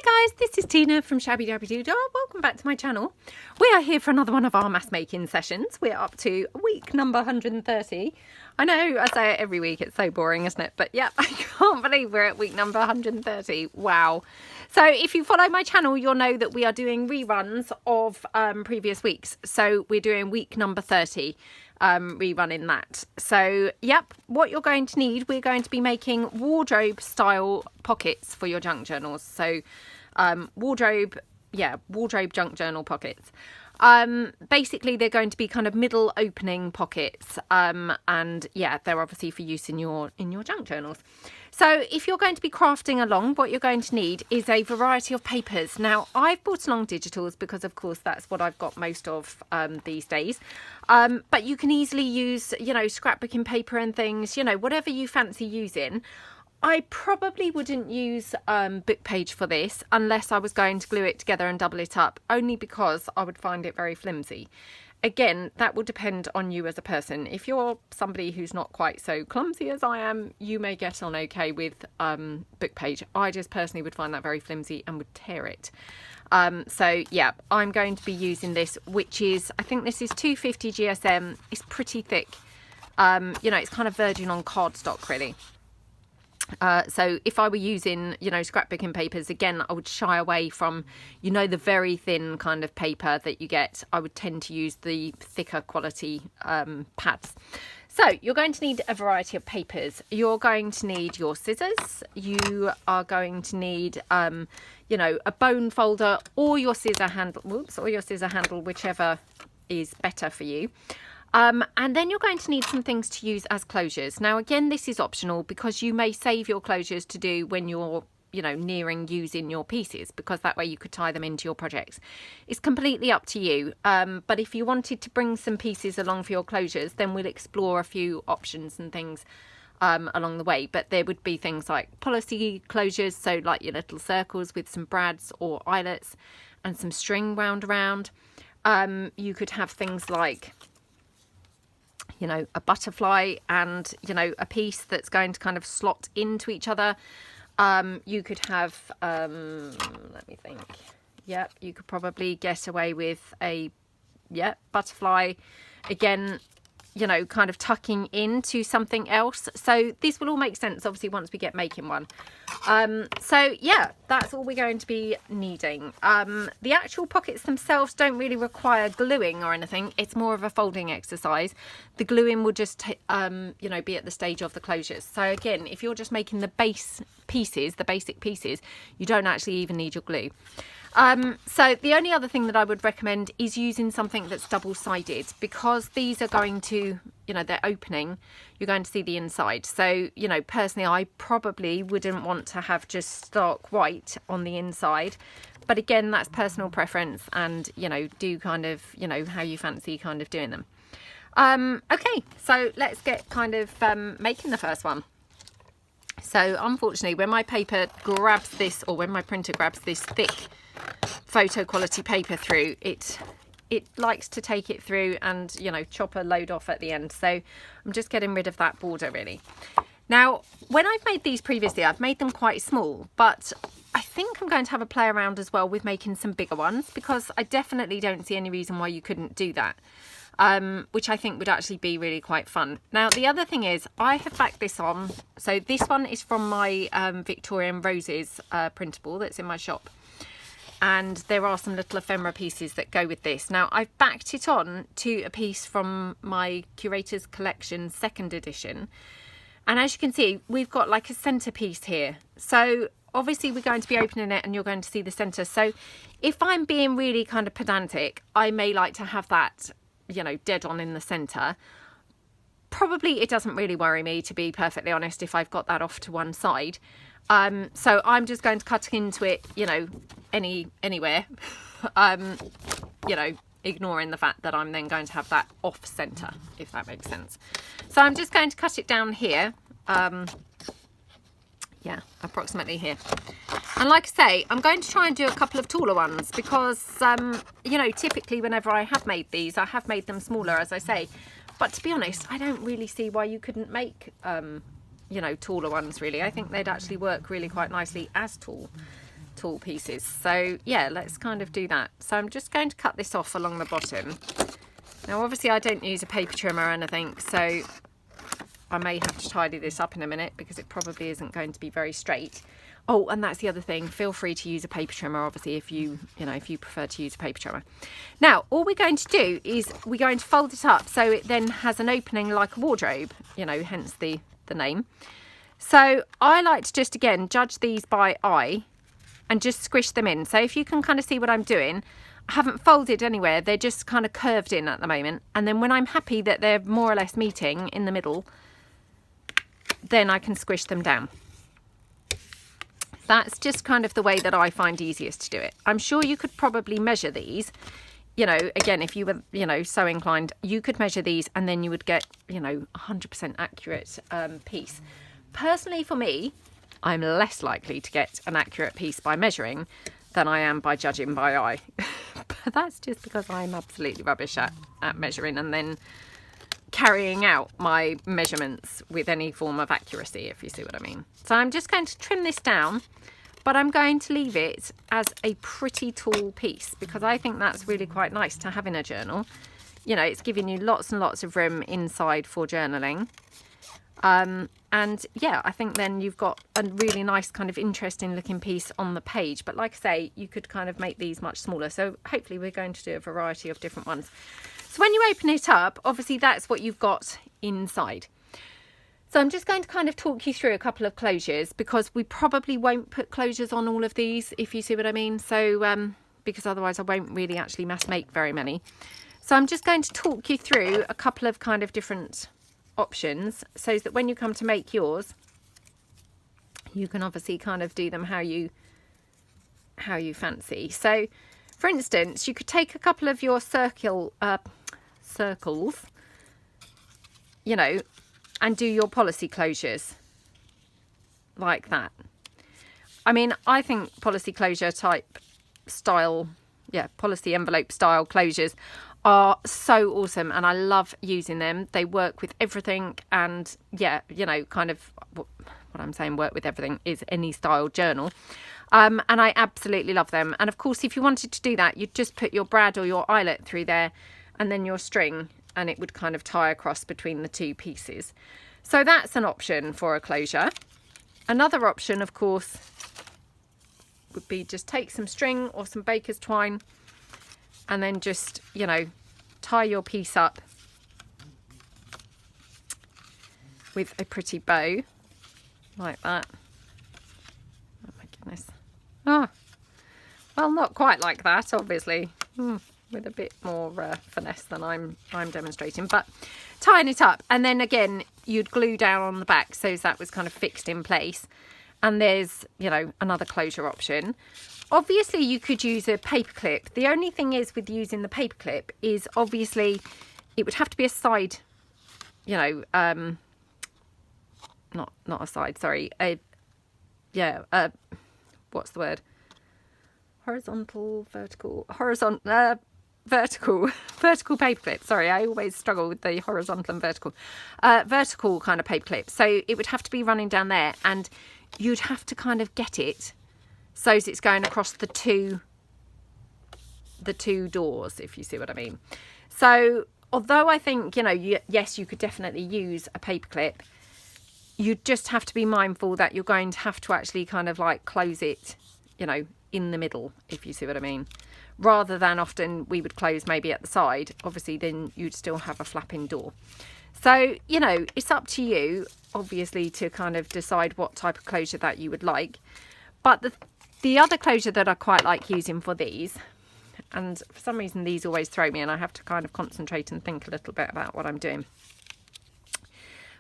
Hi guys, this is Tina from Shabbydabbydoodah. Welcome back to my channel. We are here for another one of our mass making sessions. We're up to week number 130. I know I say it every week, it's so boring, isn't it? But yeah, I can't believe we're at week number 130. Wow. So if you follow my channel, you'll know that we are doing reruns of previous weeks. So we're doing week number 30. Rerunning that. So yep, what you're going to need, we're going to be making wardrobe style pockets for your junk journals. So wardrobe junk journal pockets. Basically they're going to be kind of middle opening pockets, and yeah, they're obviously for use in your junk journals. So if you're going to be crafting along, what you're going to need is a variety of papers. Now I've brought along digitals because of course that's what I've got most of these days, but you can easily use, you know, scrapbooking paper and things, you know, whatever you fancy using. I probably wouldn't use book page for this unless I was going to glue it together and double it up, only because I would find it very flimsy. Again, that will depend on you as a person. If you're somebody who's not quite so clumsy as I am, you may get on okay with book page. I just personally would find that very flimsy and would tear it. So yeah, I'm going to be using this, which is, I think this is 250 GSM. It's pretty thick. You know, it's kind of verging on cardstock really. So if I were using, you know, scrapbooking papers, again, I would shy away from, you know, the very thin kind of paper that you get. I would tend to use the thicker quality pads. So you're going to need a variety of papers. You're going to need your scissors. You are going to need, you know, a bone folder or your scissor handle, whichever is better for you. And then you're going to need some things to use as closures. Now, again, this is optional because you may save your closures to do when you're, you know, nearing using your pieces, because that way you could tie them into your projects. It's completely up to you. But if you wanted to bring some pieces along for your closures, then we'll explore a few options and things along the way. But there would be things like policy closures, so like your little circles with some brads or eyelets and some string wound around. You could have things like, you know, a butterfly and, you know, a piece that's going to kind of slot into each other. You could have, let me think. Yep, you could probably get away with a, butterfly. Again, you know, kind of tucking into something else. So this will all make sense, obviously, once we get making one. So yeah, that's all we're going to be needing. The actual pockets themselves don't really require gluing or anything. It's more of a folding exercise. The gluing will just, you know, be at the stage of the closures. So again, if you're just making the base pieces, the basic pieces, you don't actually even need your glue. So the only other thing that I would recommend is using something that's double-sided, because these are going to, you know, they're opening, you're going to see the inside. So, you know, personally, I probably wouldn't want to have just stark white on the inside. But again, that's personal preference, and, you know, do kind of, you know, how you fancy kind of doing them. Okay, so let's get kind of making the first one. So unfortunately, when my paper grabs this, or when my printer grabs this thick photo quality paper through, it likes to take it through and, you know, chop a load off at the end. So I'm just getting rid of that border really. Now, when I've made these previously, I've made them quite small, but I think I'm going to have a play around as well with making some bigger ones, because I definitely don't see any reason why you couldn't do that. Which I think would actually be really quite fun. Now, the other thing is, I have backed this on. So this one is from my Victorian Roses printable that's in my shop. And there are some little ephemera pieces that go with this. Now, I've backed it on to a piece from my Curator's Collection 2nd edition. And as you can see, we've got like a centerpiece here. So obviously we're going to be opening it and you're going to see the center. So if I'm being really kind of pedantic, I may like to have that, you know, dead on in the center. Probably it doesn't really worry me, to be perfectly honest, if I've got that off to one side. So I'm just going to cut into it, you know, anywhere, you know, ignoring the fact that I'm then going to have that off center, if that makes sense. So I'm just going to cut it down here. Yeah, approximately here. And like I say, I'm going to try and do a couple of taller ones because, you know, typically whenever I have made these, I have made them smaller, as I say. But to be honest, I don't really see why you couldn't make, you know, taller ones really. I think they'd actually work really quite nicely as tall tall pieces. So yeah, let's kind of do that. So I'm just going to cut this off along the bottom. Now obviously I don't use a paper trimmer or anything, so I may have to tidy this up in a minute because it probably isn't going to be very straight. Oh, and that's the other thing. Feel free to use a paper trimmer, obviously, if you prefer to use a paper trimmer. Now, all we're going to do is we're going to fold it up so it then has an opening like a wardrobe, hence the name. So I like to just, again, judge these by eye and just squish them in. So if you can kind of see what I'm doing, I haven't folded anywhere. They're just kind of curved in at the moment. And then when I'm happy that they're more or less meeting in the middle, then I can squish them down. That's just kind of the way that I find easiest to do it. I'm sure you could probably measure these, again, if you were, so inclined, you could measure these and then you would get, 100% accurate piece. Personally, for me, I'm less likely to get an accurate piece by measuring than I am by judging by eye. But that's just because I'm absolutely rubbish at measuring and then carrying out my measurements with any form of accuracy, if you see what I mean. So I'm just going to trim this down, but I'm going to leave it as a pretty tall piece because I think that's really quite nice to have in a journal. It's giving you lots and lots of room inside for journaling. And yeah, I think then you've got a really nice kind of interesting looking piece on the page. But like I say, you could kind of make these much smaller. So hopefully we're going to do a variety of different ones. So when you open it up, obviously that's what you've got inside. So I'm just going to kind of talk you through a couple of closures because we probably won't put closures on all of these, if you see what I mean. So because otherwise I won't really actually mass make very many. So I'm just going to talk you through a couple of kind of different options so that when you come to make yours, you can obviously kind of do them how you fancy. So for instance, you could take a couple of your circles, and do your policy closures like that. I mean, I think policy closure type style, policy envelope style closures are so awesome and I love using them. They work with everything and kind of what I'm saying, work with everything is any style journal. And I absolutely love them. And of course, if you wanted to do that, you'd just put your brad or your eyelet through there and then your string, and it would kind of tie across between the two pieces. So that's an option for a closure. Another option, of course, would be just take some string or some baker's twine and then just, tie your piece up with a pretty bow like that. Oh my goodness. Well, not quite like that, obviously, with a bit more finesse than I'm demonstrating, but tying it up, and then again you'd glue down on the back so that was kind of fixed in place. And there's another closure option. Obviously you could use a paper clip. The only thing is with using the paper clip is obviously it would have to be a side, not a side, sorry, what's the word? Vertical paper clip. Sorry, I always struggle with the horizontal and vertical kind of paper clip. So it would have to be running down there, and you'd have to kind of get it so it's going across the two doors, if you see what I mean. So although I think, yes, you could definitely use a paper clip, you just have to be mindful that you're going to have to actually kind of like close it, in the middle, if you see what I mean. Rather than often we would close maybe at the side, obviously then you'd still have a flapping door. So, it's up to you, obviously, to kind of decide what type of closure that you would like. But the other closure that I quite like using for these, and for some reason these always throw me and I have to kind of concentrate and think a little bit about what I'm doing,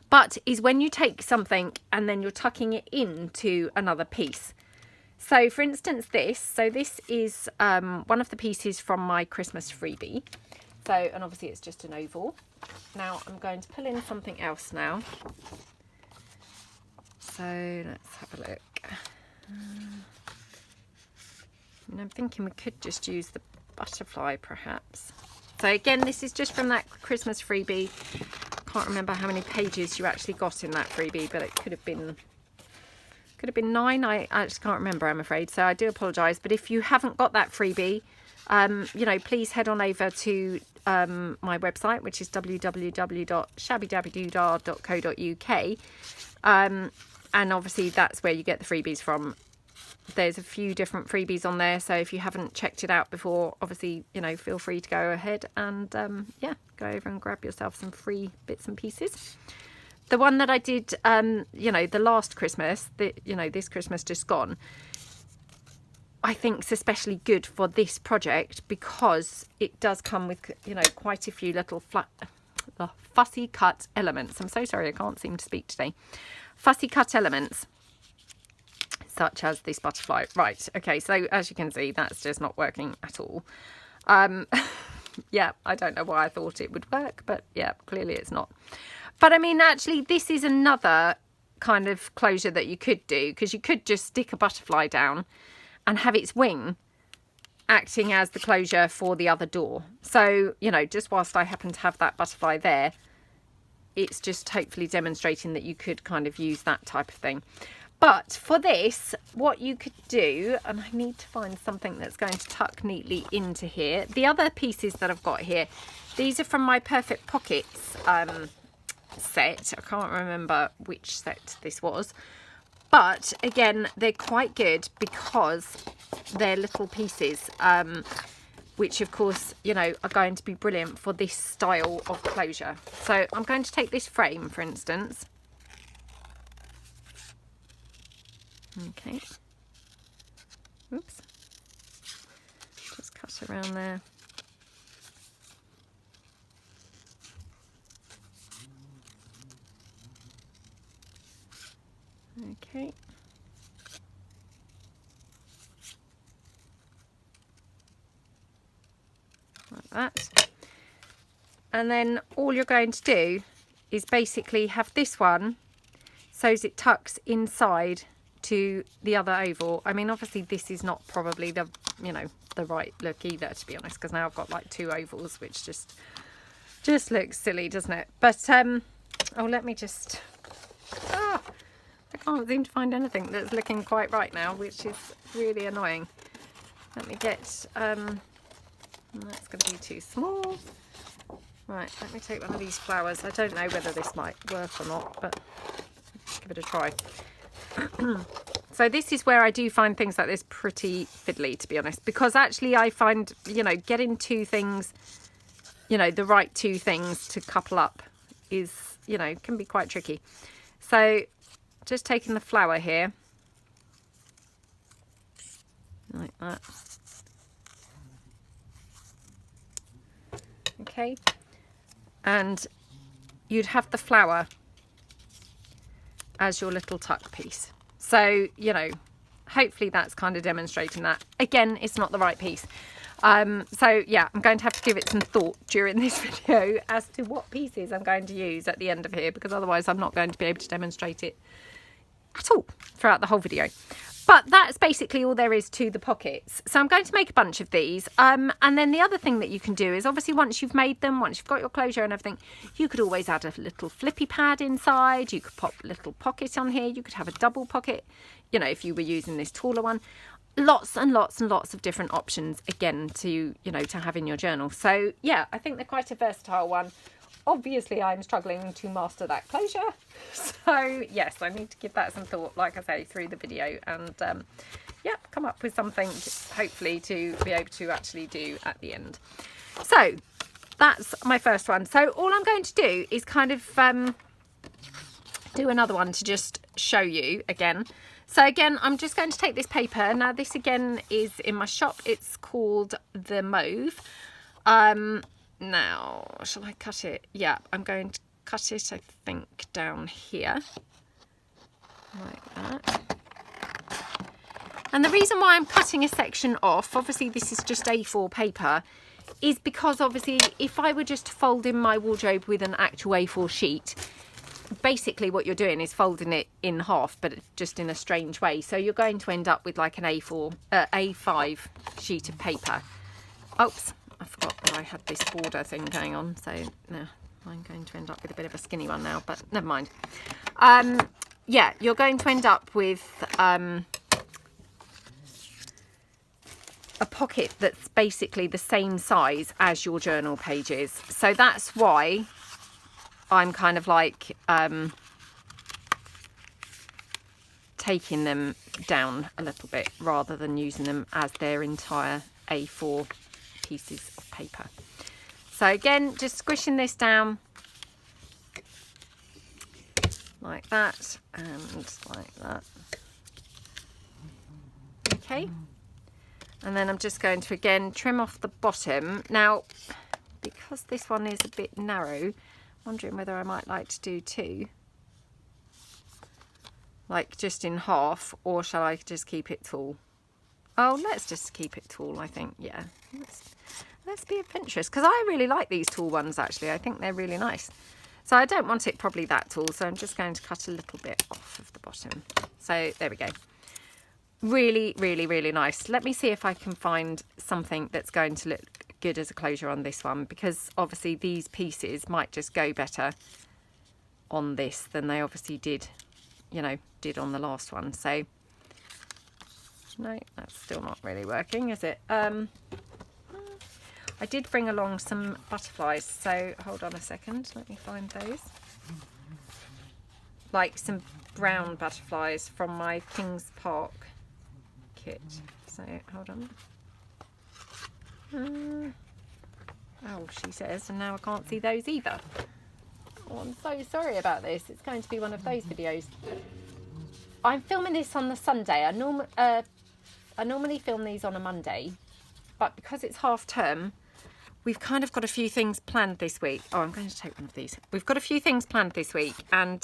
but is when you take something and then you're tucking it into another piece. So for instance this is one of the pieces from my Christmas freebie. So, and obviously it's just an oval. Now I'm going to pull in something else now. So let's have a look. And I'm thinking we could just use the butterfly perhaps. So again, this is just from that Christmas freebie. Can't remember how many pages you actually got in that freebie, but it could have been Could have been 9. I actually can't remember, I'm afraid. So I do apologise. But if you haven't got that freebie, you know, please head on over to my website, which is www.shabbydabbydoodah.co.uk. And obviously that's where you get the freebies from. There's a few different freebies on there. So if you haven't checked it out before, obviously, you know, feel free to go ahead and, yeah, go over and grab yourself some free bits and pieces. The one that I did, you know, the last Christmas, you know, this Christmas just gone, I think it's especially good for this project because it does come with, you know, quite a few little fussy cut elements. I'm so sorry, I can't seem to speak today. Fussy cut elements, such as this butterfly. Right, okay, so as you can see, that's just not working at all. Yeah, I don't know why I thought it would work, but yeah, clearly it's not. But I mean, actually, this is another kind of closure that you could do, because you could just stick a butterfly down and have its wing acting as the closure for the other door. So, you know, just whilst I happen to have that butterfly there, it's just hopefully demonstrating that you could kind of use that type of thing. But for this, what you could do, and I need to find something that's going to tuck neatly into here. The other pieces that I've got here, these are from my Perfect Pockets set. I can't remember which set this was. But again, they're quite good because they're little pieces, which of course, you know, are going to be brilliant for this style of closure. So I'm going to take this frame, for instance. Okay. Oops. Just cut around there. Okay. Like that. And then all you're going to do is basically have this one so as it tucks inside to the other oval. I mean, obviously this is not probably the, you know, the right look either, to be honest, because now I've got like 2 ovals, which just looks silly, doesn't it? But oh, let me just, I can't seem to find anything that's looking quite right now, which is really annoying. Let me get, that's going to be too small. Right, let me take one of these flowers. I don't know whether this might work or not, but let's give it a try. So this is where I do find things like this pretty fiddly, to be honest, because actually I find, you know, getting 2 things, you know, the right 2 things to couple up is, you know, can be quite tricky. So just taking the flower here, like that. Okay, and you'd have the flower as your little tuck piece. So, you know, hopefully that's kind of demonstrating that. Again, it's not the right piece. So yeah, I'm going to have to give it some thought during this video as to what pieces I'm going to use at the end of here, because otherwise I'm not going to be able to demonstrate it at all throughout the whole video. But that's basically all there is to the pockets. So I'm going to make a bunch of these. And then the other thing that you can do is, obviously, once you've made them, once you've got your closure and everything, you could always add a little flippy pad inside. You could pop a little pocket on here. You could have a double pocket, you know, if you were using this taller one. Lots and lots and lots of different options, again, to, you know, to have in your journal. So, yeah, I think they're quite a versatile one. Obviously, I'm struggling to master that closure. So, yes, I need to give that some thought, like I say, through the video. And, yeah, come up with something, hopefully, to be able to actually do at the end. So, that's my first one. So, all I'm going to do is kind of do another one to just show you again. So, again, I'm just going to take this paper. Now, this, again, is in my shop. It's called the Mauve. Now, shall I cut it? Yeah, I'm going to cut it, I think, down here, like that. And the reason why I'm cutting a section off, obviously this is just A4 paper, is because obviously if I were just to fold in my wardrobe with an actual A4 sheet, basically what you're doing is folding it in half, but just in a strange way. So you're going to end up with like an A5 sheet of paper. Oops. I forgot that I had this border thing going on, so no, I'm going to end up with a bit of a skinny one now, but never mind. yeah, you're going to end up with a pocket that's basically the same size as your journal pages. So that's why I'm kind of like taking them down a little bit rather than using them as their entire A4 pieces of paper. So again, just squishing this down like that and like that. Okay. And then I'm just going to again trim off the bottom. Now, because this one is a bit narrow, I'm wondering whether I might like to do two. Like just in half, or shall I just keep it tall? Oh, let's just keep it tall, I think. Yeah, let's be adventurous, because I really like these tall ones actually. I think they're really nice. So I don't want it probably that tall, so I'm just going to cut a little bit off of the bottom. So there we go. Really, really, really nice. Let me see if I can find something that's going to look good as a closure on this one, because obviously these pieces might just go better on this than they obviously did, you know, did on the last one. So no, that's still not really working, is it? I did bring along some butterflies, so hold on a second, let me find those. Like some brown butterflies from my Kings Park kit. So hold on. Oh, she says, and now I can't see those either. Oh, I'm so sorry about this. It's going to be one of those videos. I'm filming this on the Sunday. I normally film these on a Monday, but because it's half term, we've kind of got a few things planned this week. Oh, I'm going to take one of these. We've got a few things planned this week, and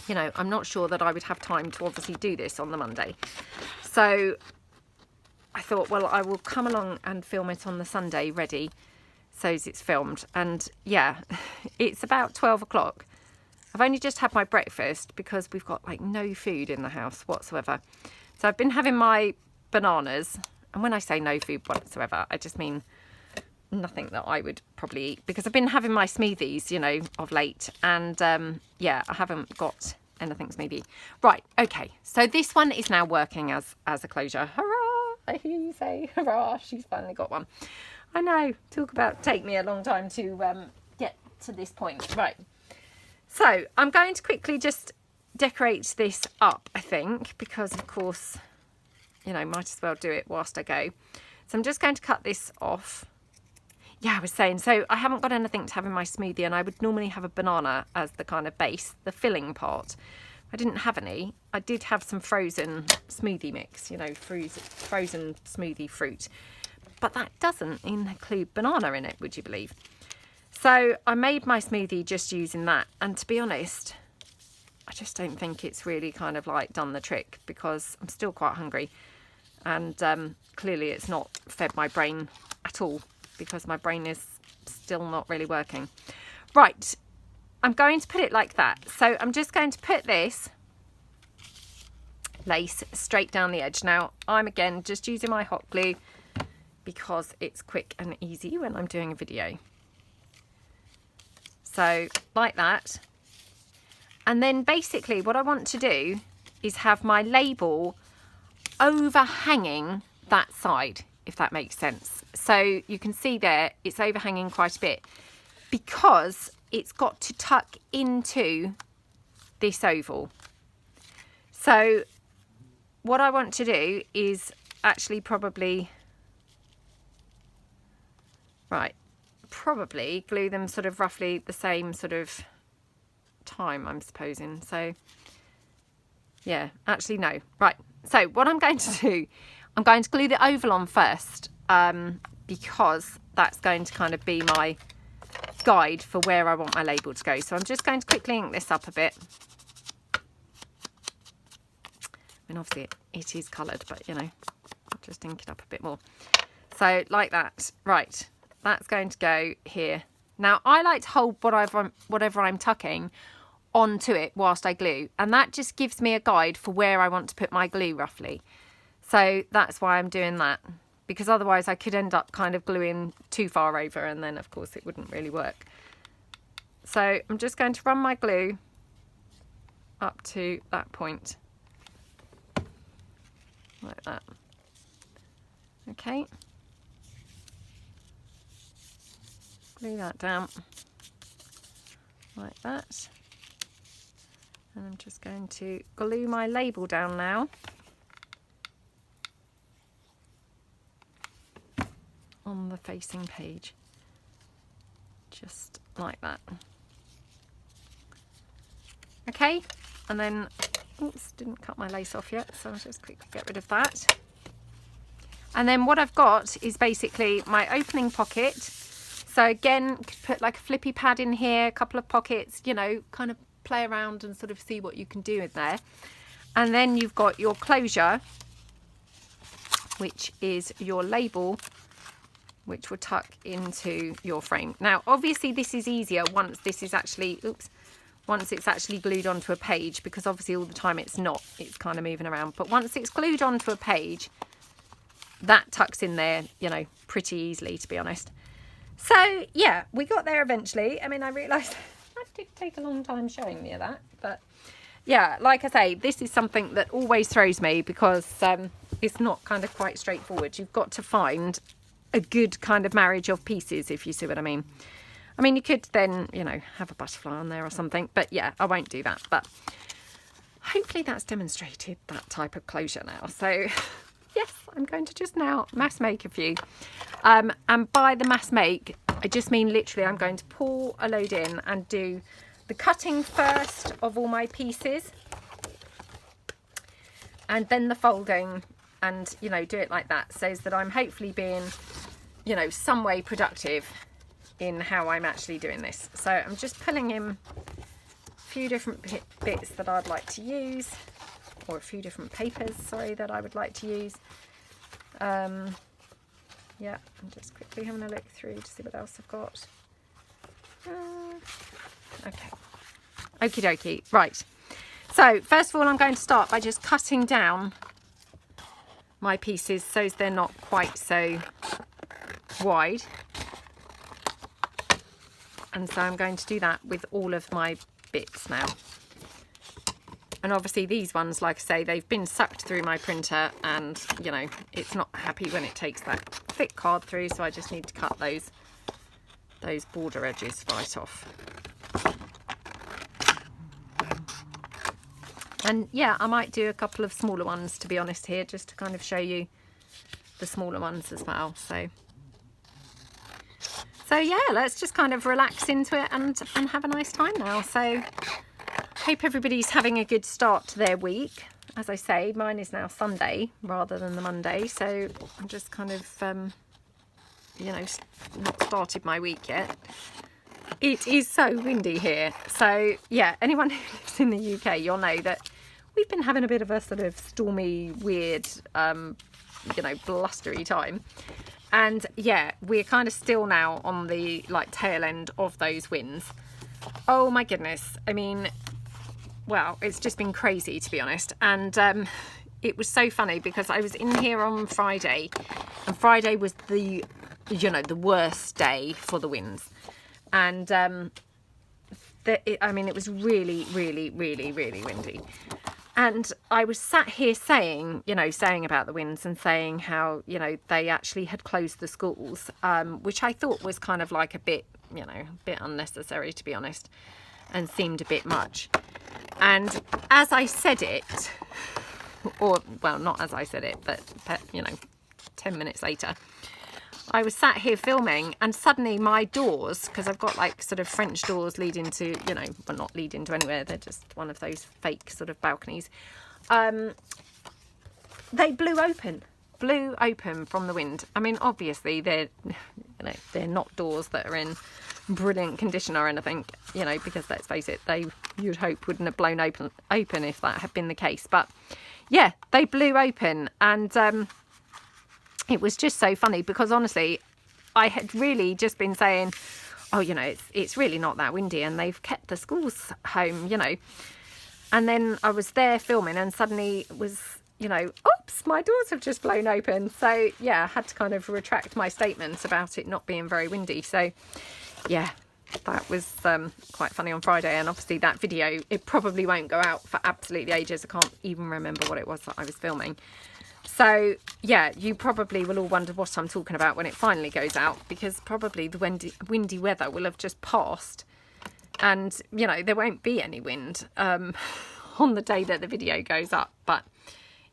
you know, I'm not sure that I would have time to obviously do this on the Monday. So I thought, well, I will come along and film it on the Sunday ready, so as it's filmed. And yeah, it's about 12 o'clock. I've only just had my breakfast because we've got like no food in the house whatsoever. So I've been having my bananas, and when I say no food whatsoever, I just mean nothing that I would probably eat, because I've been having my smoothies, you know, of late, and yeah, I haven't got anything smoothie. Right, okay, so this one is now working as a closure. Hurrah! I hear you say hurrah, she's finally got one. I know, talk about take me a long time to get to this point. Right, so I'm going to quickly just decorate this up, I think, because of course, you know, might as well do it whilst I go. So I'm just going to cut this off. Yeah, I was saying, so I haven't got anything to have in my smoothie, and I would normally have a banana as the kind of base, the filling part. I didn't have any. I did have some frozen smoothie mix, you know, frozen smoothie fruit, but that doesn't include banana in it, would you believe? So I made my smoothie just using that, and to be honest, I just don't think it's really kind of like done the trick, because I'm still quite hungry, and clearly it's not fed my brain at all, because my brain is still not really working. Right, I'm going to put it like that. So I'm just going to put this lace straight down the edge. Now I'm again just using my hot glue because it's quick and easy when I'm doing a video. So like that. And then basically what I want to do is have my label overhanging that side, if that makes sense. So you can see there, it's overhanging quite a bit because it's got to tuck into this oval. So what I want to do is actually probably glue them sort of roughly the same sort of time, I'm supposing. So yeah, actually no. Right, so what I'm going to do, I'm going to glue the oval on first, because that's going to kind of be my guide for where I want my label to go. So I'm just going to quickly ink this up a bit. I mean, obviously it is coloured, but you know, I'll just ink it up a bit more. So like that. Right, that's going to go here. Now I like to hold whatever I'm tucking onto it whilst I glue, and that just gives me a guide for where I want to put my glue roughly. So that's why I'm doing that, because otherwise I could end up kind of gluing too far over, and then of course it wouldn't really work. So I'm just going to run my glue up to that point. Like that. Okay. Glue that down. Like that. And I'm just going to glue my label down now. On the facing page. Just like that. Okay, and then, oops, didn't cut my lace off yet, so I'll just quickly get rid of that. And then what I've got is basically my opening pocket. So again, put like a flippy pad in here, a couple of pockets, you know, kind of play around and sort of see what you can do in there. And then you've got your closure, which is your label, which will tuck into your frame. Now, obviously this is easier once this is actually, oops, once it's actually glued onto a page, because obviously all the time it's not, it's kind of moving around. But once it's glued onto a page, that tucks in there, you know, pretty easily, to be honest. So yeah, we got there eventually. I mean, I realised that did take a long time showing me that, but yeah, like I say, this is something that always throws me because it's not kind of quite straightforward. You've got to find a good kind of marriage of pieces, if you see what I mean. I mean, you could then, you know, have a butterfly on there or something, but yeah, I won't do that. But hopefully that's demonstrated that type of closure now. So yes, I'm going to just now mass make a few. And by the mass make, I just mean literally I'm going to pour a load in and do the cutting first of all my pieces. And then the folding and, you know, do it like that so that I'm hopefully being, you know, some way productive in how I'm actually doing this. So I'm just pulling in a few different bits that I'd like to use, or a few different papers, sorry, that I would like to use. Yeah, I'm just quickly having a look through to see what else I've got. Okay, okie dokie, right. So first of all, I'm going to start by just cutting down my pieces so they're not quite so wide. And so I'm going to do that with all of my bits now. And obviously these ones, like I say, they've been sucked through my printer and, you know, it's not happy when it takes that thick card through, so I just need to cut those border edges right off. And yeah, I might do a couple of smaller ones, to be honest, here, just to kind of show you the smaller ones as well. So yeah, let's just kind of relax into it and have a nice time now. So hope everybody's having a good start to their week. As I say, mine is now Sunday rather than the Monday. So I'm just kind of, you know, not started my week yet. It is so windy here. So yeah, anyone who lives in the UK, you'll know that we've been having a bit of a sort of stormy, weird, you know, blustery time. And yeah, we're kind of still now on the like tail end of those winds. Oh my goodness. I mean, well, it's just been crazy, to be honest. And it was so funny because I was in here on Friday, and Friday was the, you know, the worst day for the winds. And I mean, it was really, really, really, really windy. And I was sat here saying, you know, saying about the winds and saying how, you know, they actually had closed the schools, which I thought was kind of like a bit, you know, a bit unnecessary, to be honest, and seemed a bit much. And as I said it, or, well, not as I said it, but you know, 10 minutes later, I was sat here filming, and suddenly my doors, because I've got like sort of French doors leading to, you know, well, not leading to anywhere, they're just one of those fake sort of balconies. They blew open from the wind. I mean, obviously they're, you know, they're not doors that are in brilliant condition or anything, you know, because let's face it, you'd hope wouldn't have blown open if that had been the case. But yeah, they blew open, and it was just so funny because honestly, I had really just been saying, oh, you know, it's really not that windy, and they've kept the schools home, you know. And then I was there filming, and suddenly it was, you know, oops, my doors have just blown open. So yeah, I had to kind of retract my statements about it not being very windy. So yeah, that was quite funny on Friday. And obviously that video, it probably won't go out for absolutely ages. I can't even remember what it was that I was filming. So yeah, you probably will all wonder what I'm talking about when it finally goes out, because probably the windy weather will have just passed, and you know, there won't be any wind on the day that the video goes up. But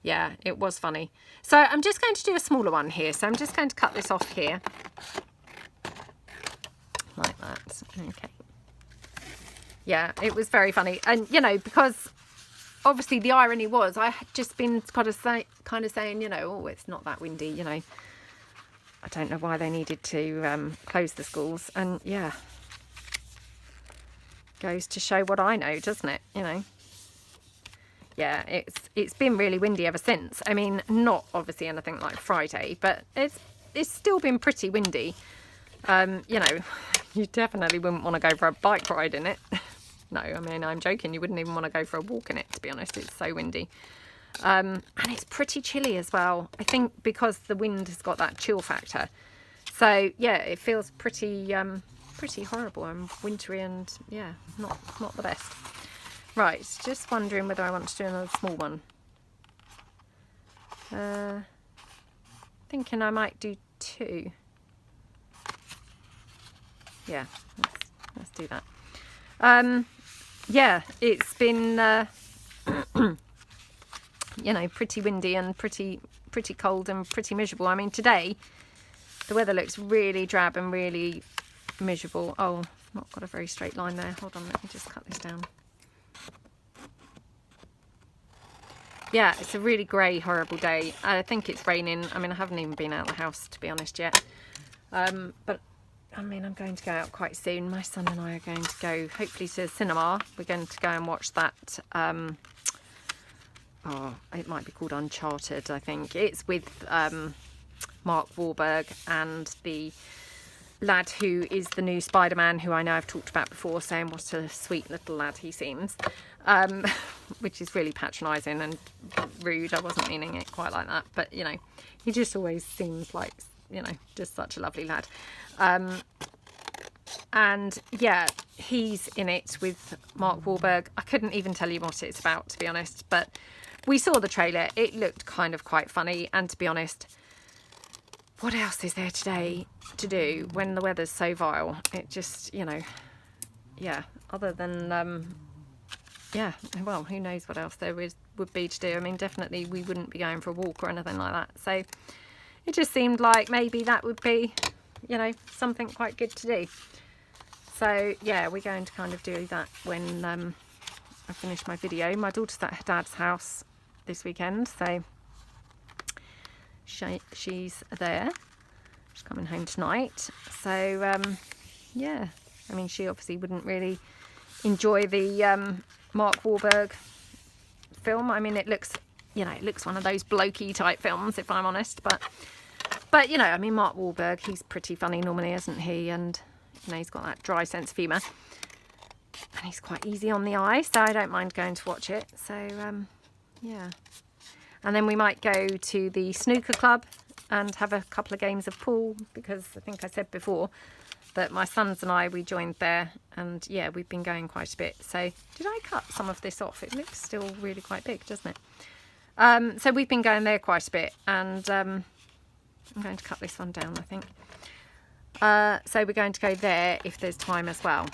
yeah, it was funny. So I'm just going to do a smaller one here. So I'm just going to cut this off here like that. Okay. Yeah, it was very funny. And you know, because obviously the irony was I had just been kind of saying, you know, oh, it's not that windy, you know, I don't know why they needed to close the schools. And yeah, goes to show what I know, doesn't it? You know, yeah, it's been really windy ever since. I mean, not obviously anything like Friday, but it's still been pretty windy. You know, you definitely wouldn't want to go for a bike ride in it. No, I mean, I'm joking. You wouldn't even want to go for a walk in it, to be honest. It's so windy. And it's pretty chilly as well. I think because the wind has got that chill factor. So, yeah, it feels pretty pretty horrible and wintry and, yeah, not the best. Right, just wondering whether I want to do another small one. Thinking I might do 2. Yeah, let's do that. Yeah, it's been, you know, pretty windy and pretty cold and pretty miserable. I mean, today, the weather looks really drab and really miserable. Oh, I've not got a very straight line there. Hold on, let me just cut this down. Yeah, it's a really grey, horrible day. I think it's raining. I mean, I haven't even been out of the house, to be honest, yet. But I mean, I'm going to go out quite soon. My son and I are going to go, hopefully, to the cinema. We're going to go and watch that. Oh, it might be called Uncharted, I think. It's with Mark Wahlberg and the lad who is the new Spider-Man, who I know I've talked about before, saying what a sweet little lad he seems. Which is really patronising and rude. I wasn't meaning it quite like that. But, you know, he just always seems like, you know, just such a lovely lad. And yeah, he's in it with Mark Wahlberg. I couldn't even tell you what it's about, to be honest, but we saw the trailer. It looked kind of quite funny, and to be honest, what else is there today to do when the weather's so vile? It just, you know, yeah, other than yeah, well, who knows what else there would be to do. I mean, definitely we wouldn't be going for a walk or anything like that, so it just seemed like maybe that would be, you know, something quite good to do. So yeah, we're going to kind of do that when I finish my video. My daughter's at her dad's house this weekend, so she's there. She's coming home tonight. So yeah, I mean, she obviously wouldn't really enjoy the Mark Wahlberg film. I mean, it looks, you know, it looks one of those blokey type films, if I'm honest, but you know, I mean, Mark Wahlberg, he's pretty funny normally, isn't he? And you know, he's got that dry sense of humour, and he's quite easy on the eye, so I don't mind going to watch it. So yeah, and then we might go to the snooker club and have a couple of games of pool, because I think I said before that my sons and I, we joined there, and yeah, we've been going quite a bit. So did I cut some of this off? It looks still really quite big, doesn't it? So we've been going there quite a bit, and I'm going to cut this one down, I think. So we're going to go there if there's time as well.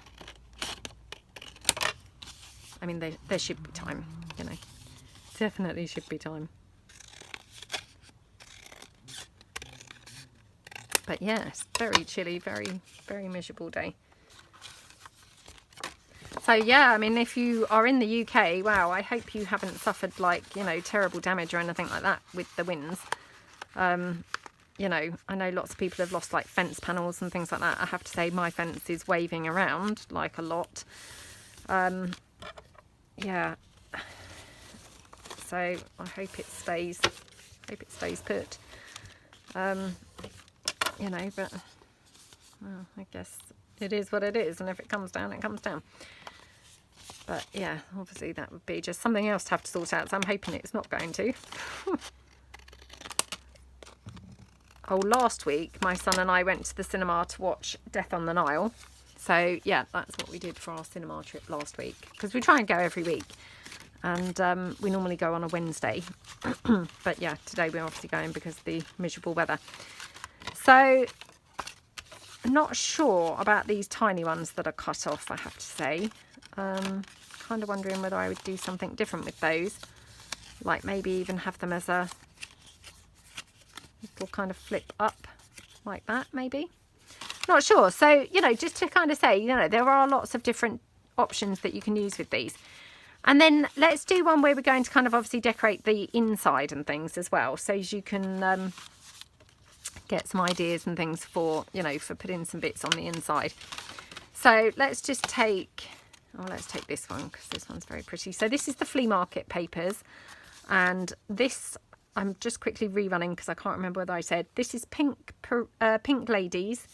I mean, there should be time, you know. Definitely should be time. But yeah, it's very chilly, very, very miserable day. So yeah, I mean, if you are in the UK, wow, I hope you haven't suffered, like, you know, terrible damage or anything like that with the winds. You know, I know lots of people have lost like fence panels and things like that. I have to say my fence is waving around like a lot. Yeah. So I hope it stays put. You know, but well, I guess it is what it is, and if it comes down, it comes down. But yeah, obviously that would be just something else to have to sort out, so I'm hoping it's not going to. Oh, last week my son and I went to the cinema to watch Death on the Nile. So yeah, that's what we did for our cinema trip last week, because we try and go every week, and we normally go on a Wednesday. But yeah, today we're obviously going because of the miserable weather. So I'm not sure about these tiny ones that are cut off, I have to say. Kind of wondering whether I would do something different with those, like maybe even have them as a little kind of flip up like that, maybe. Not sure. So, you know, just to kind of say, you know, there are lots of different options that you can use with these. And then let's do one where we're going to kind of obviously decorate the inside and things as well, so as you can get some ideas and things for, you know, for putting some bits on the inside. So let's just take, oh, let's take this one, because this one's very pretty. So this is the flea market papers, and this I'm just quickly rerunning because I can't remember whether I said this is pink ladies.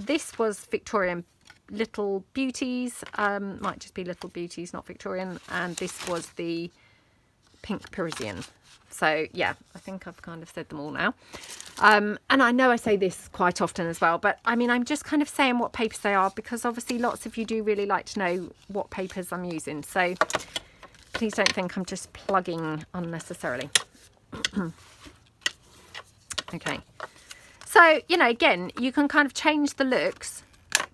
This was Victorian little beauties, might just be little beauties, not Victorian, and this was the pink Parisian. So yeah, I think I've kind of said them all now. And I know I say this quite often as well, but I mean, I'm just kind of saying what papers they are, because obviously lots of you do really like to know what papers I'm using. So please don't think I'm just plugging unnecessarily. Okay. So, you know, again, you can kind of change the looks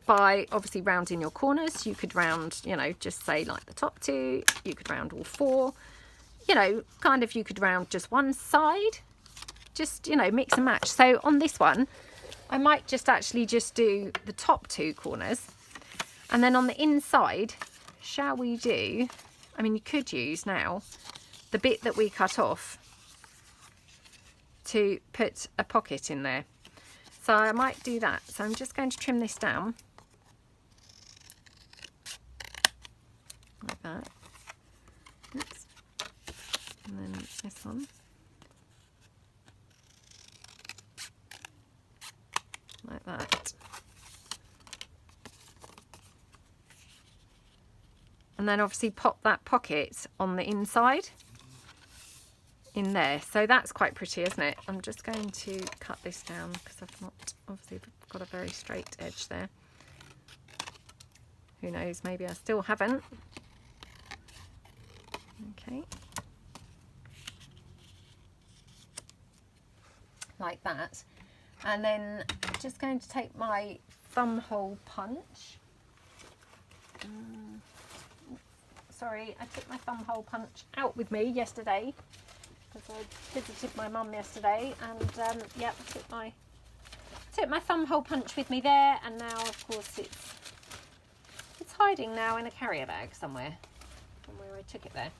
by obviously rounding your corners. You could round, you know, just say like the top two. You could round all four. You know, kind of you could round just one side. Just, you know, mix and match. So on this one, I might just actually just do the top two corners. And then on the inside, shall we do, I mean, you could use now the bit that we cut off to put a pocket in there. So I might do that. So I'm just going to trim this down like that. Oops. And then this one. Like that. And then obviously pop that pocket on the inside in there. So that's quite pretty, isn't it? I'm just going to cut this down because I've not obviously got a very straight edge there. Who knows, maybe I still haven't. Okay. Like that. And then I'm just going to take my thumb hole punch. Sorry, I took my thumb hole punch out with me yesterday because I visited my mum yesterday, and yeah, I took my thumb hole punch with me there, and now of course it's hiding now in a carrier bag somewhere from where I took it there.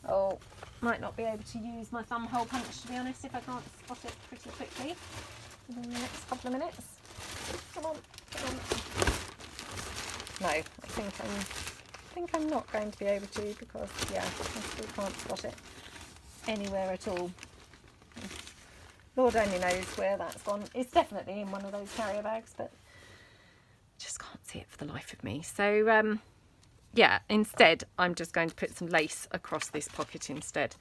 Oh, might not be able to use my thumb hole punch, to be honest, if I can't spot it pretty quickly within the next couple of minutes. Come on, come on. No, I think I'm not going to be able to, because yeah, I still can't spot it anywhere at all. Lord only knows where that's gone. It's definitely in one of those carrier bags, but just can't see it for the life of me. So yeah, instead I'm just going to put some lace across this pocket instead.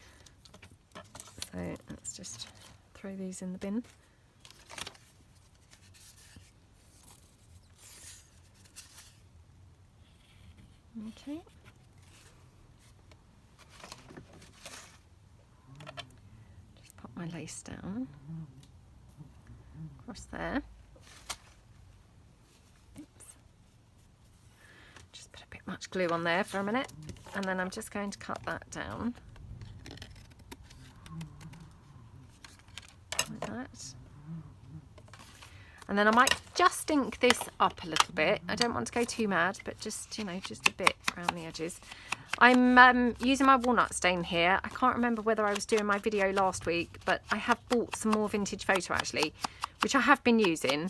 So let's just throw these in the bin. Okay. Just pop my lace down across there. Oops. Just put a bit much glue on there for a minute, and then I'm just going to cut that down like that. And then I might just ink this up a little bit. I don't want to go too mad, but just, you know, just a bit around the edges. I'm using my walnut stain here. I can't remember whether I was doing my video last week, but I have bought some more vintage photo actually, which I have been using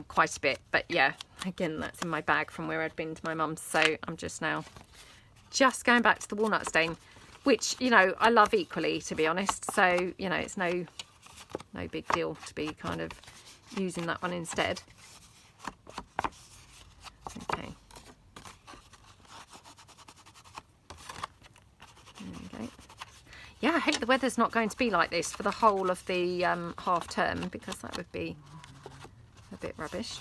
quite a bit. But yeah, again, that's in my bag from where I'd been to my mum's. So I'm just now just going back to the walnut stain, which, you know, I love equally, to be honest. So, you know, it's no big deal to be kind of using that one instead. Okay. There we go. Yeah, I hope the weather's not going to be like this for the whole of the half term, because that would be a bit rubbish.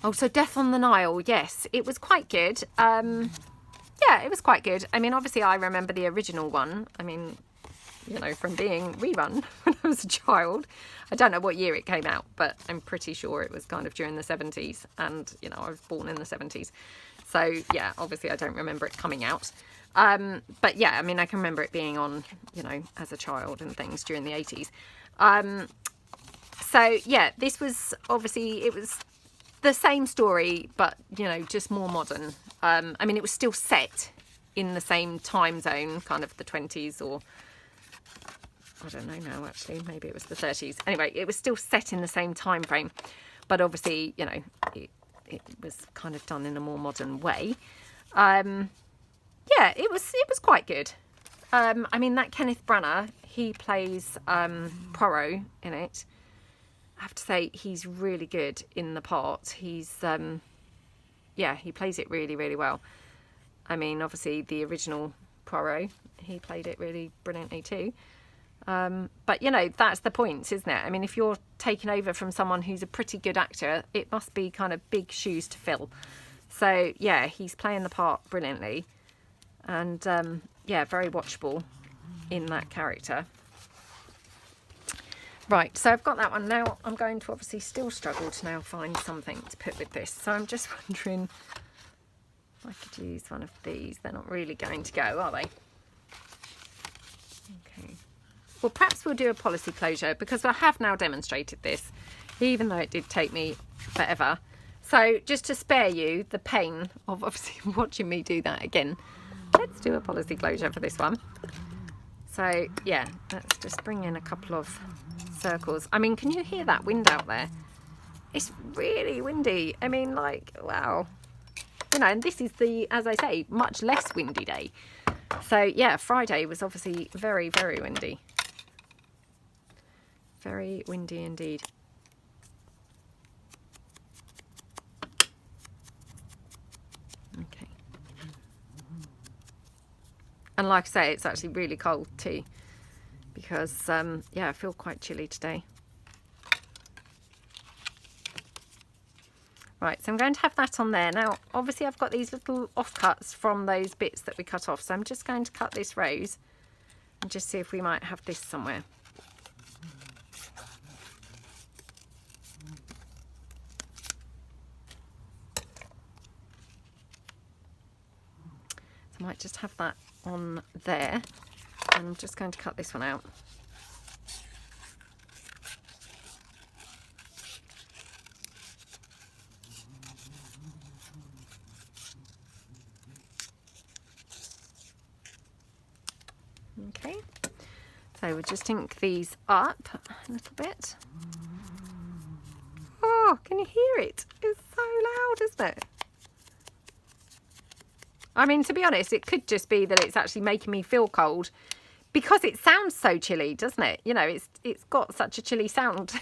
Oh, so Death on the Nile. Yes, it was quite good. Yeah, it was quite good. I mean, obviously I remember the original one. I mean, you know, from being rerun when I was a child. I don't know what year it came out, but I'm pretty sure it was kind of during the 70s. And, you know, I was born in the 70s. So, yeah, obviously I don't remember it coming out. But, yeah, I mean, I can remember it being on, you know, as a child and things during the 80s. So, yeah, this was obviously, it was the same story, but, you know, just more modern. I mean, it was still set in the same time zone, kind of the 20s, or I don't know now, actually, maybe it was the 30s. Anyway, it was still set in the same time frame, but obviously, you know, it was kind of done in a more modern way. Yeah, it was quite good. I mean, that Kenneth Branagh, he plays Poirot in it. I have to say, he's really good in the part. He's, yeah, he plays it really, really well. I mean, obviously, the original Poirot, he played it really brilliantly too. But, you know, that's the point, isn't it? I mean, if you're taking over from someone who's a pretty good actor, it must be kind of big shoes to fill. So, yeah, he's playing the part brilliantly. And, yeah, very watchable in that character. Right, so I've got that one. Now I'm going to obviously still struggle to now find something to put with this. So I'm just wondering if I could use one of these. They're not really going to go, are they? Okay. Well, perhaps we'll do a policy closure, because I have now demonstrated this, even though it did take me forever. So just to spare you the pain of obviously watching me do that again, let's do a policy closure for this one. So yeah, let's just bring in a couple of circles. I mean, can you hear that wind out there? It's really windy. I mean, like, wow. You know, and this is the, as I say, much less windy day. So yeah, Friday was obviously very, very windy. Very windy indeed. Okay. And like I say, it's actually really cold too, because yeah, I feel quite chilly today. Right, so I'm going to have that on there. Now, obviously I've got these little offcuts from those bits that we cut off. So I'm just going to cut this rose and just see if we might have this somewhere. So I might just have that on there. And I'm just going to cut this one out. Okay, so we'll just ink these up a little bit. Oh, can you hear it? It's so loud, isn't it? I mean, to be honest, it could just be that it's actually making me feel cold, because it sounds so chilly, doesn't it? You know, it's got such a chilly sound,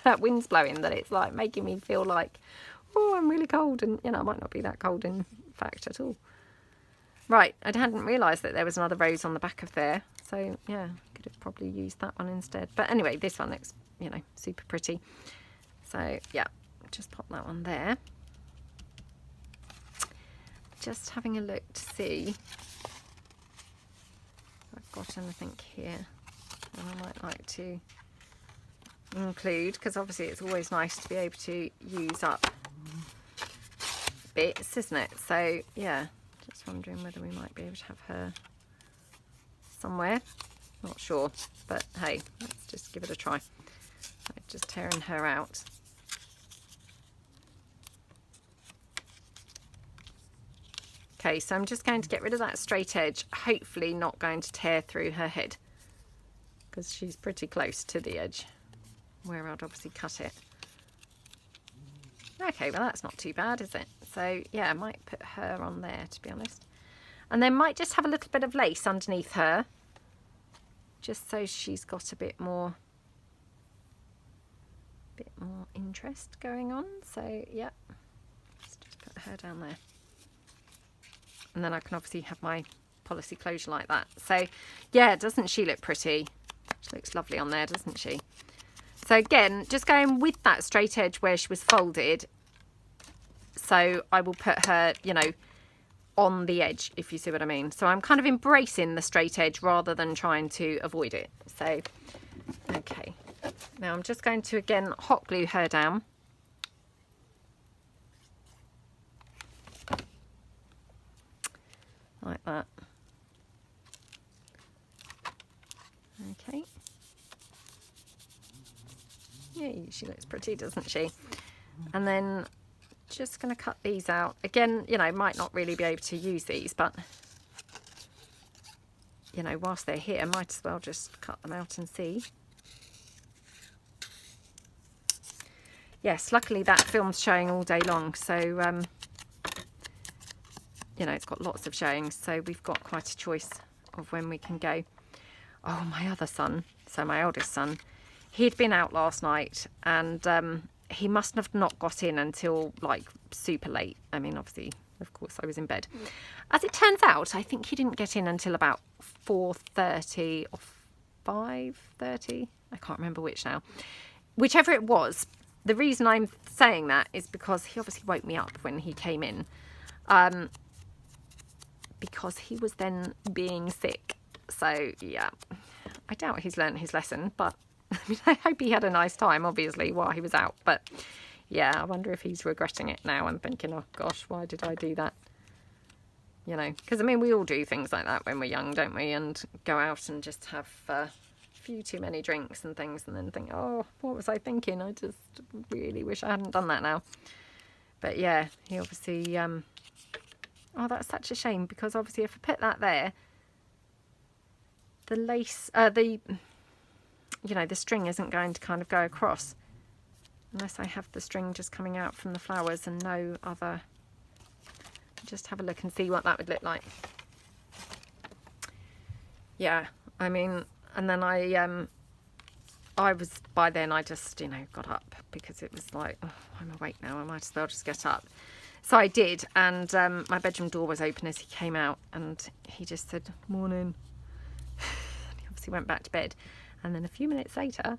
that wind's blowing, that it's like making me feel like, oh, I'm really cold. And, you know, I might not be that cold in fact at all. Right, I hadn't realised that there was another rose on the back of there. So, yeah, could have probably used that one instead. But anyway, this one looks, you know, super pretty. So, yeah, just pop that one there. Just having a look to see if I've got anything here that I might like to include, because obviously it's always nice to be able to use up bits, isn't it? So, yeah. Just wondering whether we might be able to have her somewhere. Not sure, but hey, let's just give it a try. Right, just tearing her out. Okay, so I'm just going to get rid of that straight edge, hopefully not going to tear through her head, because she's pretty close to the edge where I'd obviously cut it. Okay, well that's not too bad, is it? So yeah, I might put her on there, to be honest. And then might just have a little bit of lace underneath her, just so she's got a bit more interest going on. So yeah, let's just put her down there. And then I can obviously have my policy closure like that. So yeah, doesn't she look pretty? She looks lovely on there, doesn't she? So again, just going with that straight edge where she was folded, So I will put her, you know, on the edge, if you see what I mean. So I'm kind of embracing the straight edge rather than trying to avoid it. So, okay. Now I'm just going to, again, hot glue her down. Like that. Okay. Yay, she looks pretty, doesn't she? And then just going to cut these out. Again, you know, might not really be able to use these, but, you know, whilst they're here, might as well just cut them out and see. Yes, luckily that film's showing all day long, so, you know, it's got lots of showings, so we've got quite a choice of when we can go. Oh, my other son, so my eldest son, he'd been out last night, and he must have not got in until like super late. I mean, obviously, of course, I was in bed. As it turns out, I think he didn't get in until about 4:30 or 5:30. I can't remember which now. Whichever it was, the reason I'm saying that is because he obviously woke me up when he came in, because he was then being sick. So yeah, I doubt he's learned his lesson, but I mean, I hope he had a nice time, obviously, while he was out. But yeah, I wonder if he's regretting it now and thinking, oh gosh, why did I do that? You know, because I mean, we all do things like that when we're young, don't we? And go out and just have a few too many drinks and things, and then think, oh, what was I thinking? I just really wish I hadn't done that now. But yeah, he obviously, oh, that's such a shame, because obviously if I put that there, the lace, you know, the string isn't going to kind of go across unless I have the string just coming out from the flowers and no other. Just have a look and see what that would look like. Yeah, I mean, and then I was, by then I just, you know, got up because it was like, oh, I'm awake now, I might as well just get up. So I did, and my bedroom door was open as he came out, and he just said, morning. He obviously went back to bed. And then a few minutes later,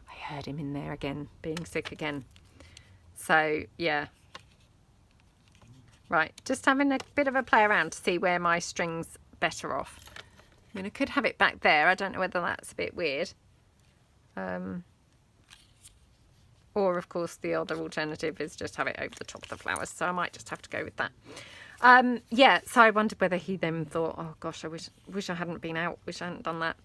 I heard him in there again, being sick again. So, yeah. Right, just having a bit of a play around to see where my string's better off. I mean, I could have it back there. I don't know whether that's a bit weird. Or, of course, the other alternative is just have it over the top of the flowers. So I might just have to go with that. Yeah, so I wondered whether he then thought, oh, gosh, I wish I hadn't been out. Wish I hadn't done that.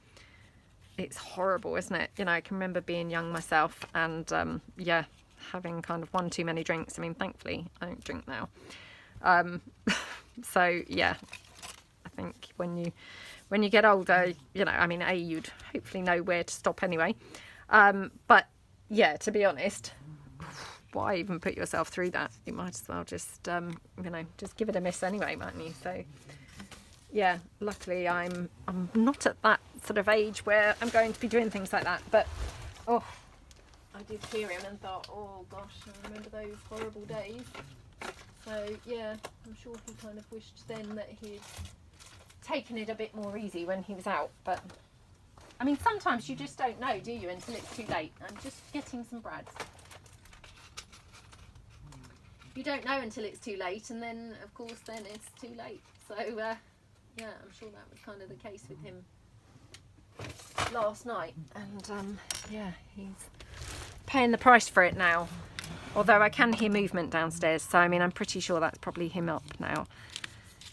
It's horrible, isn't it? You know, I can remember being young myself and, yeah, having kind of one too many drinks. I mean, thankfully, I don't drink now. So, yeah, I think when you get older, you know, I mean, you'd hopefully know where to stop anyway. But, yeah, to be honest, why even put yourself through that? You might as well just, you know, just give it a miss anyway, mightn't you? So, yeah, luckily I'm not at that sort of age where I'm going to be doing things like that. But, oh, I did hear him and thought, oh, gosh, I remember those horrible days. So, yeah, I'm sure he kind of wished then that he'd taken it a bit more easy when he was out. But, I mean, sometimes you just don't know, do you, until it's too late. I'm just getting some brads. You don't know until it's too late, and then, of course, then it's too late. So, yeah, I'm sure that was kind of the case with him last night. And, yeah, he's paying the price for it now. Although I can hear movement downstairs, so I mean, I'm pretty sure that's probably him up now,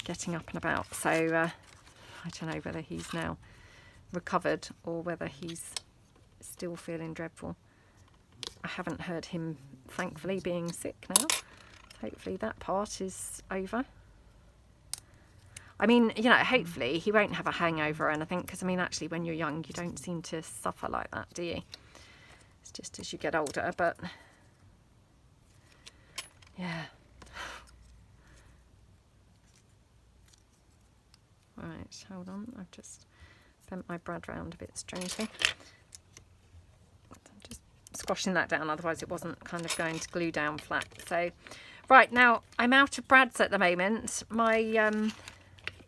getting up and about. So I don't know whether he's now recovered or whether he's still feeling dreadful. I haven't heard him, thankfully, being sick now. Hopefully that part is over. I mean, you know, hopefully he won't have a hangover or anything, because I mean, actually, when you're young, you don't seem to suffer like that, do you? It's just as you get older, but yeah. Right, hold on. I've just bent my brad round a bit strangely. I'm just squashing that down, otherwise it wasn't kind of going to glue down flat. So, right, now I'm out of brads at the moment. My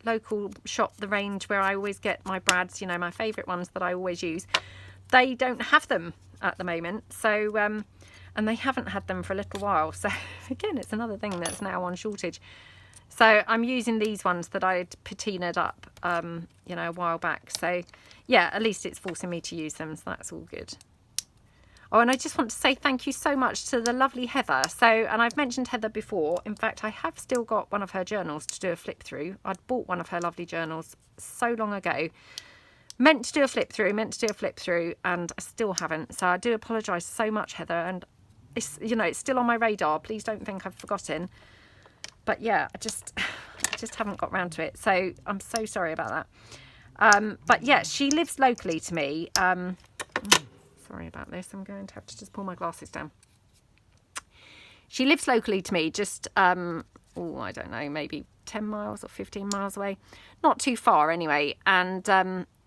local shop, the range where I always get my brads, you know, my favourite ones that I always use, they don't have them at the moment. So, and they haven't had them for a little while. So again, it's another thing that's now on shortage. So I'm using these ones that I had patinaed up, you know, a while back. So yeah, at least it's forcing me to use them, so that's all good. Oh, and I just want to say thank you so much to the lovely Heather. So, and I've mentioned Heather before. In fact, I have still got one of her journals to do a flip through. I'd bought one of her lovely journals so long ago. Meant to do a flip through, and I still haven't. So I do apologise so much, Heather. And it's, you know, it's still on my radar. Please don't think I've forgotten. But yeah, I just haven't got round to it. So I'm so sorry about that. But yeah, she lives locally to me. Sorry about this. I'm going to have to just pull my glasses down. She lives locally to me, just, oh, I don't know, maybe 10 miles or 15 miles away. Not too far anyway. And,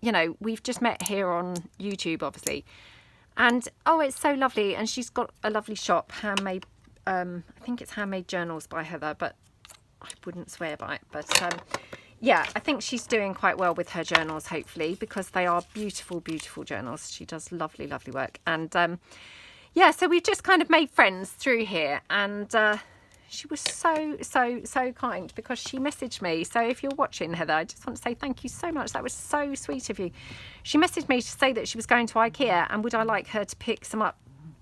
you know, we've just met here on YouTube, obviously. And, oh, it's so lovely. And she's got a lovely shop, handmade, I think it's Handmade Journals by Heather, but I wouldn't swear by it. But, yeah, I think she's doing quite well with her journals, hopefully, because they are beautiful, beautiful journals. She does lovely, lovely work. And, yeah, so we've just kind of made friends through here. And she was so kind because she messaged me. So if you're watching, Heather, I just want to say thank you so much. That was so sweet of you. She messaged me to say that she was going to IKEA and would I like her to pick some up,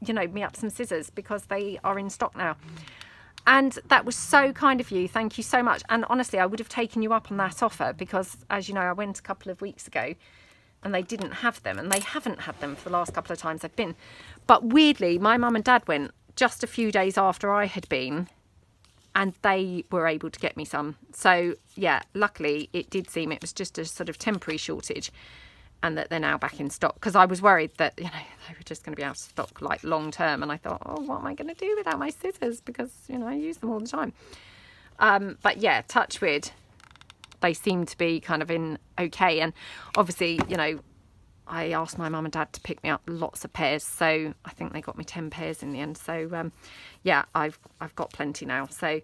you know, me up some scissors because they are in stock now. And that was so kind of you. Thank you so much. And honestly, I would have taken you up on that offer because, as you know, I went a couple of weeks ago and they didn't have them. And they haven't had them for the last couple of times I've been. But weirdly, my mum and dad went just a few days after I had been and they were able to get me some. So, yeah, luckily it did seem it was just a sort of temporary shortage and that they're now back in stock. Because I was worried that, you know, they were just going to be out of stock like long term. And I thought, oh, what am I going to do without my scissors? Because, you know, I use them all the time. But yeah, touch wood, they seem to be kind of in okay. And obviously, you know, I asked my mum and dad to pick me up lots of pairs. So I think they got me 10 pairs in the end. So yeah, I've got plenty now. So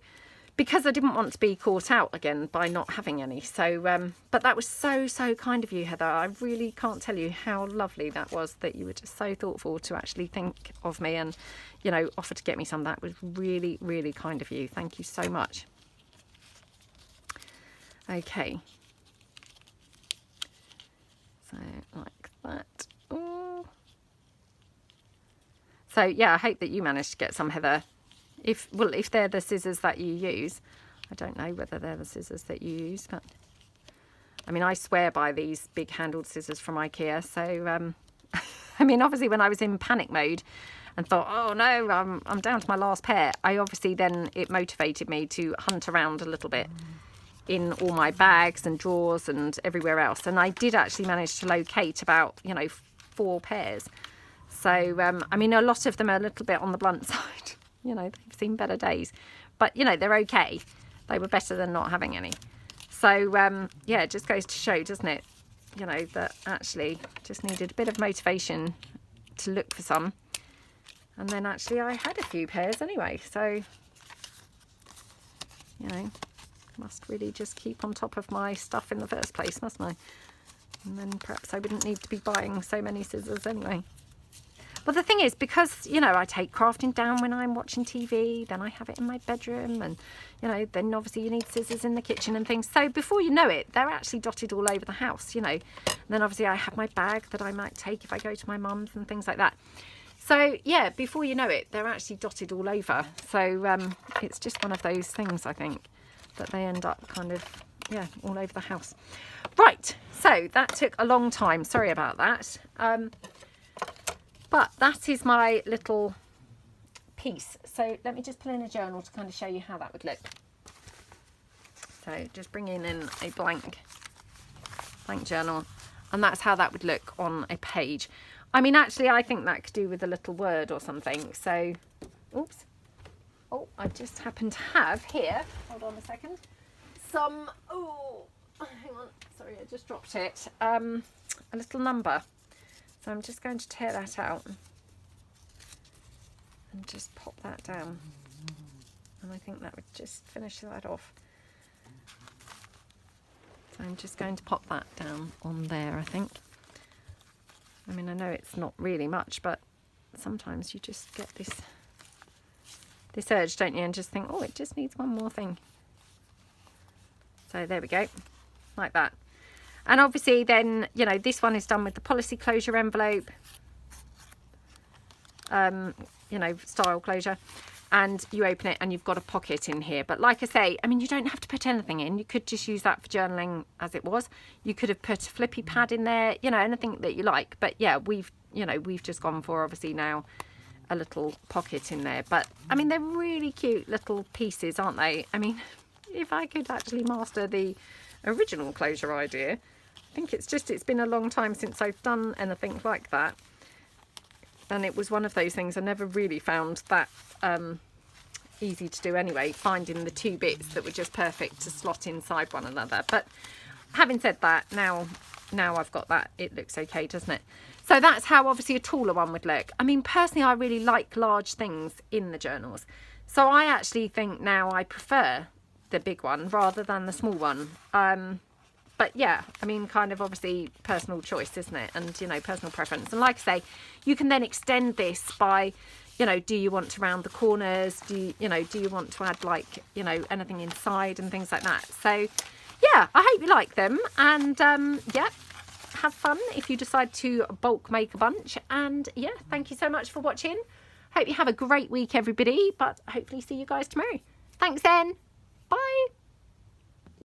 because I didn't want to be caught out again by not having any. So, but that was so kind of you, Heather. I really can't tell you how lovely that was, that you were just so thoughtful to actually think of me and, you know, offer to get me some. That was really, really kind of you. Thank you so much. Okay. So, like that. Ooh. So, yeah, I hope that you managed to get some, Heather. If they're the scissors that you use. I don't know whether they're the scissors that you use, but I mean, I swear by these big handled scissors from IKEA. So, I mean, obviously when I was in panic mode and thought, oh no, I'm down to my last pair, I obviously then, it motivated me to hunt around a little bit in all my bags and drawers and everywhere else. And I did actually manage to locate about, you know, 4 pairs. So, I mean, a lot of them are a little bit on the blunt side. You know, they've seen better days. But, you know, they're okay. They were better than not having any. So, yeah, it just goes to show, doesn't it? You know, that actually just needed a bit of motivation to look for some. And then actually I had a few pairs anyway. So, you know, must really just keep on top of my stuff in the first place, mustn't I? And then perhaps I wouldn't need to be buying so many scissors anyway. Well, the thing is, because, you know, I take crafting down when I'm watching TV, then I have it in my bedroom and, you know, then obviously you need scissors in the kitchen and things. So before you know it, they're actually dotted all over the house, you know. And then obviously I have my bag that I might take if I go to my mum's and things like that. So, yeah, before you know it, they're actually dotted all over. So it's just one of those things, I think, that they end up kind of, yeah, all over the house. Right, so that took a long time. Sorry about that. But that is my little piece. So let me just pull in a journal to kind of show you how that would look. So just bringing in a blank journal, and that's how that would look on a page. I mean, actually, I think that could do with a little word or something. So, oops. Oh, I just happen to have here, hold on a second, some, oh, hang on, sorry, I just dropped it, a little number. So I'm just going to tear that out and just pop that down. And I think that would just finish that off. So I'm just going to pop that down on there, I think. I mean, I know it's not really much, but sometimes you just get this this urge, don't you? And just think, oh, it just needs one more thing. So there we go, like that. And obviously then, you know, this one is done with the policy closure envelope, you know, style closure. And you open it and you've got a pocket in here. But like I say, I mean, you don't have to put anything in. You could just use that for journaling as it was. You could have put a flippy pad in there, you know, anything that you like. But yeah, we've just gone for, obviously, now a little pocket in there. But I mean, they're really cute little pieces, aren't they? I mean, if I could actually master the original closure idea, I think it's been a long time since I've done anything like that. And it was one of those things I never really found that easy to do anyway, finding the two bits that were just perfect to slot inside one another. But having said that, now I've got that, it looks okay, doesn't it? So that's how obviously a taller one would look. I mean, personally, I really like large things in the journals. So I actually think now I prefer the big one rather than the small one. But yeah, I mean, kind of obviously personal choice, isn't it? And, you know, personal preference. And like I say, you can then extend this by, you know, do you want to round the corners? Do you want to add, like, you know, anything inside and things like that? So yeah, I hope you like them. And yeah, have fun if you decide to bulk make a bunch. And yeah, thank you so much for watching. Hope you have a great week, everybody. But hopefully see you guys tomorrow. Thanks then. Bye.